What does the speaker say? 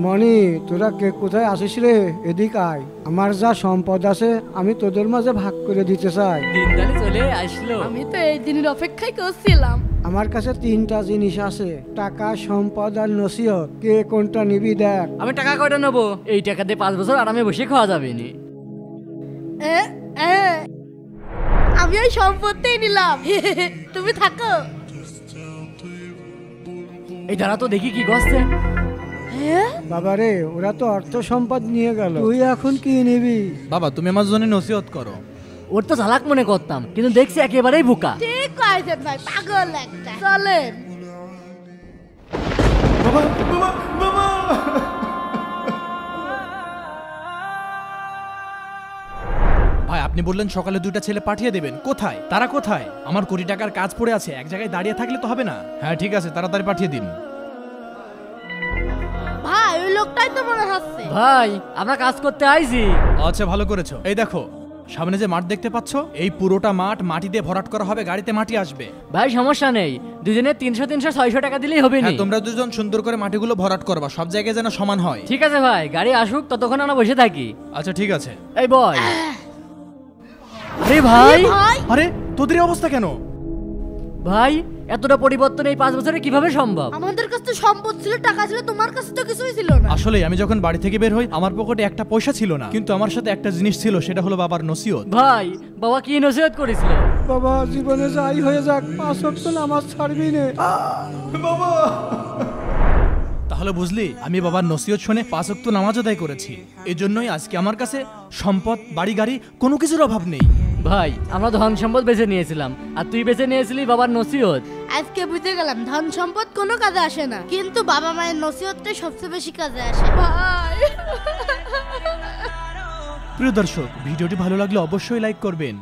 মনি, তোরা কে কোথায় আসিস রে? এদিক আয়, আমার যা সম্পদ আছে আমি তোদের মাঝে ভাগ করে দিতে চাই। দিনদালি চলে আসলো। আমি তো এই দিনের অপেক্ষাই করছিলাম। আমার কাছে 3টা জিনিস আছে, টাকা, সম্পদ আর নসিহত। কে কোনটা নিবি দেখ। আমি টাকা কয়টা নেবো? এই টাকা দিয়ে 5 বছর আরামে বসে খাওয়া যাবে নি। এ, এ, আমি ওই সম্পত্তিই নিলাম। তুমি থাকো। এই দাঁড়া তো দেখি কি গছছে। বাবারে, ওরা তো অর্থ সম্পদ নিয়ে গেল, তুই এখন কি নিবি? বাবা তুমি আমার জন্য নসিহত করো। ওর তো চালাক মনে করতাম, কিন্তু দেখছি একেবারেই বোকা। ঠিক কয়েছেন ভাই, পাগল একটা। চলেন। বাবা বাবা বাবা ভাই, আপনি বললেন সকালে 2টা ছেলে পাঠিয়ে দেবেন, কোথায় তারা? কোথায়? আমার কোটি টাকার কাজ পড়ে আছে, এক জায়গায় দাঁড়িয়ে থাকলে তো হবে না। হ্যাঁ ঠিক আছে, তাড়াতাড়ি পাঠিয়ে দিন। ভাই ওই লোকটাই তো মনে হচ্ছে। ভাই আমরা কাজ করতে আইছি। আচ্ছা ভালো করেছো। এই দেখো সামনে যে মাঠ দেখতে পাচ্ছ, এই পুরোটা মাঠ মাটি দিয়ে ভরাট করা হবে, গাড়িতে মাটি আসবে। ভাই সমস্যা নেই, দুজনে 300-600 টাকা দিলেই হবে নি। হ্যাঁ তোমরা দুজন সুন্দর করে মাটিগুলো ভরাট করবা, সব জায়গায় যেন সমান হয়। ঠিক আছে ভাই, গাড়ি আসুক ততক্ষণ আমরা বসে থাকি। আচ্ছা ঠিক আছে। এই বয়। আরে ভাই, ভাই আরে তোদের এই অবস্থা কেন? ভাই এতটা পরিবর্তন এই 5 বছরে কিভাবে সম্ভব? আমাদের কাছে তো সম্পদ ছিল, টাকা ছিল, তোমার কাছে তো কিছুই ছিল না। আসলে আমি যখন বাড়ি থেকে বের হই আমার পকেটে একটা পয়সা ছিল না, কিন্তু আমার সাথে একটা জিনিস ছিল, সেটা হলো বাবার নসিহত। ভাই বাবা কি নসিহত করেছিল? বাবা, জীবনে যাই হয়ে যাক 5 ওয়াক্ত নামাজ ছাড়বি না। বাবা তাহলে বুঝলি, আমি বাবার নসিহত শুনে 5 ওয়াক্ত নামাজ আদায় করেছি। এই জন্যই আজকে আমার কাছে সম্পদ, বাড়ি গাড়ি কোনো কিছুর অভাব নেই। ভাই আমরা ধন সম্পদ বেছে নিয়েছিলাম, আর তুই বেছে নিয়েছিলি বাবার নসিহত। আজকে বুঝে গেলাম ধন সম্পদ কোনো কাজে আসে না, কিন্তু বাবা মায়ের নসিহতটাই সবচেয়ে বেশি কাজে আসে। ভাই প্রিয় দর্শক, ভিডিওটি ভালো লাগলে অবশ্যই লাইক করবেন।